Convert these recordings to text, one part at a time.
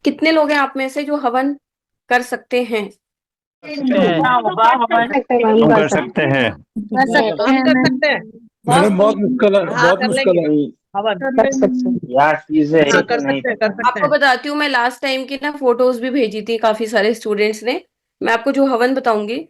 कितने लोग हैं आप में से जो हवन कर सकते हैं? क्या होगा हमारे। हम कर सकते हैं। कर सकते हम हैं कर मैम। सकते हैं। बहुत मैडम बहुत मुश्किल है, हाँ बहुत कर मुश्किल लेंगे। है। हवन कर सकते हैं। यार चीजें हाँ है कि कर नहीं सकते हैं, कर पता। सकते आपको हैं। बताती हूँ, मैं लास्ट टाइम की ना फोटोज भी भेजी थी काफी सारे स्टूडेंट्स ने। मैं आपको जो हवन बताऊंगी,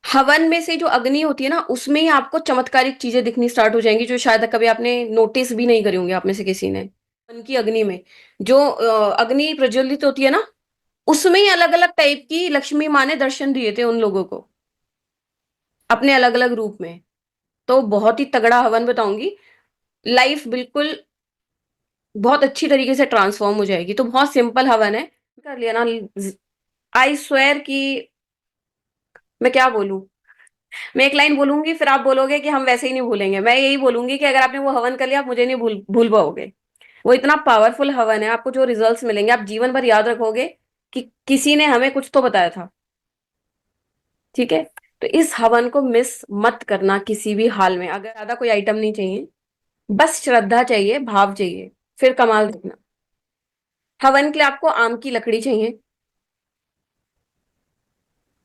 हवन में से जो अग्नि होती है ना, उसमें ही आपको चमत्कारिक चीजें दिखनी स्टार्ट हो जाएंगी, जो शायद कभी आपने नोटिस भी नहीं करी होंगी आप में से किसी ने। हवन की अग्नि में जो अग्नि प्रज्वलित होती है ना, उसमें ही अलग अलग टाइप की लक्ष्मी माँ ने दर्शन दिए थे उन लोगों को, अपने अलग अलग रूप में। तो बहुत ही तगड़ा हवन बताऊंगी। लाइफ बिल्कुल बहुत अच्छी तरीके से ट्रांसफॉर्म हो जाएगी। तो बहुत सिंपल हवन है, कर लिया ना। आई स्वेयर कि मैं क्या बोलूं, मैं एक लाइन बोलूंगी, फिर आप बोलोगे कि हम वैसे ही नहीं भूलेंगे। मैं यही बोलूंगी कि अगर आपने वो हवन कर लिया, आप मुझे नहीं भूल भूल पाओगे। वो इतना पावरफुल हवन है, आपको जो रिजल्ट्स मिलेंगे आप जीवन भर याद रखोगे कि किसी ने हमें कुछ तो बताया था। ठीक है? तो इस हवन को मिस मत करना किसी भी हाल में। अगर ज्यादा कोई आइटम नहीं चाहिए, बस श्रद्धा चाहिए, भाव चाहिए, फिर कमाल देखना। हवन के लिए आपको आम की लकड़ी चाहिए।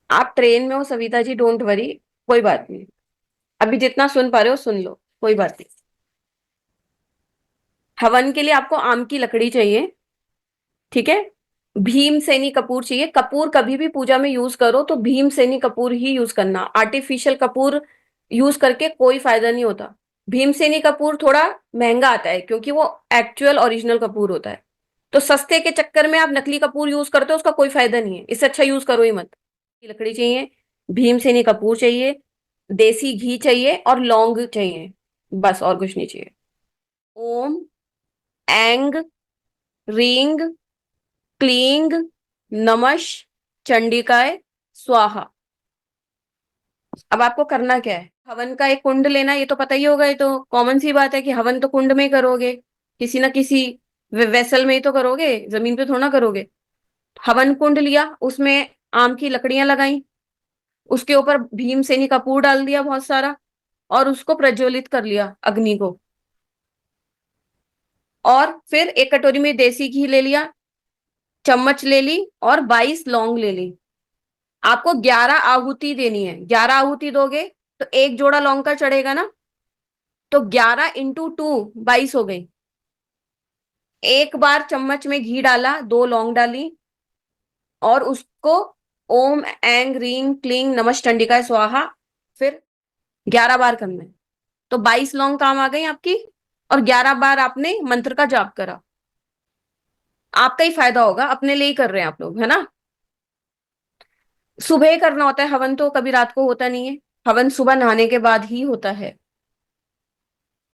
आप ट्रेन में हो सविता जी, डोंट वरी, कोई बात नहीं। अभी जितना सुन पा रहे हो सुन लो, कोई बात नहीं। हवन के लिए आपको आम की लकड़ी चाहिए। ठीक है? भीमसेनी कपूर चाहिए। कपूर कभी भी पूजा में यूज करो तो भीमसेनी कपूर ही यूज करना। आर्टिफिशियल कपूर यूज करके कोई फायदा नहीं होता। भीमसेनी कपूर थोड़ा महंगा आता है क्योंकि वो एक्चुअल ओरिजिनल कपूर होता है। तो सस्ते के चक्कर में आप नकली कपूर यूज करते हो, उसका कोई फायदा नहीं है। इससे अच्छा यूज करो ही मत। लकड़ी चाहिए, भीमसेनी कपूर चाहिए, देसी घी चाहिए और लौंग चाहिए। बस और कुछ नहीं चाहिए। ओम एंग रींग क्लींग नमः चंडिकाय स्वाहा। अब आपको करना क्या है, हवन का एक कुंड लेना। ये तो पता ही होगा, ये तो कॉमन सी बात है कि हवन तो कुंड में ही करोगे, किसी ना किसी वेसल में ही तो करोगे, जमीन पे थोड़ा ना करोगे। हवन कुंड लिया, उसमें आम की लकड़ियां लगाई, उसके ऊपर भीमसेनी कपूर डाल दिया बहुत सारा, और उसको प्रज्वलित कर लिया अग्नि को। और फिर एक कटोरी में देसी घी ले लिया, चम्मच ले ली, और 22 लौंग ले ली। आपको 11 आहुति देनी है। 11 आहुति दोगे तो एक जोड़ा लौंग का चढ़ेगा ना, तो 11 × 2 22 हो गई। एक बार चम्मच में घी डाला, 2 लौंग डाली, और उसको ओम एंग रींग क्लींग नमः चंडिकाय स्वाहा फिर 11 बार करना है। तो 22 लौंग काम आ गई आपकी, और 11 बार आपने मंत्र का जाप करा। आपका ही फायदा होगा, अपने लिए ही कर रहे हैं आप लोग, है ना। सुबह करना होता है हवन, तो कभी रात को होता नहीं है। हवन सुबह नहाने के बाद ही होता है।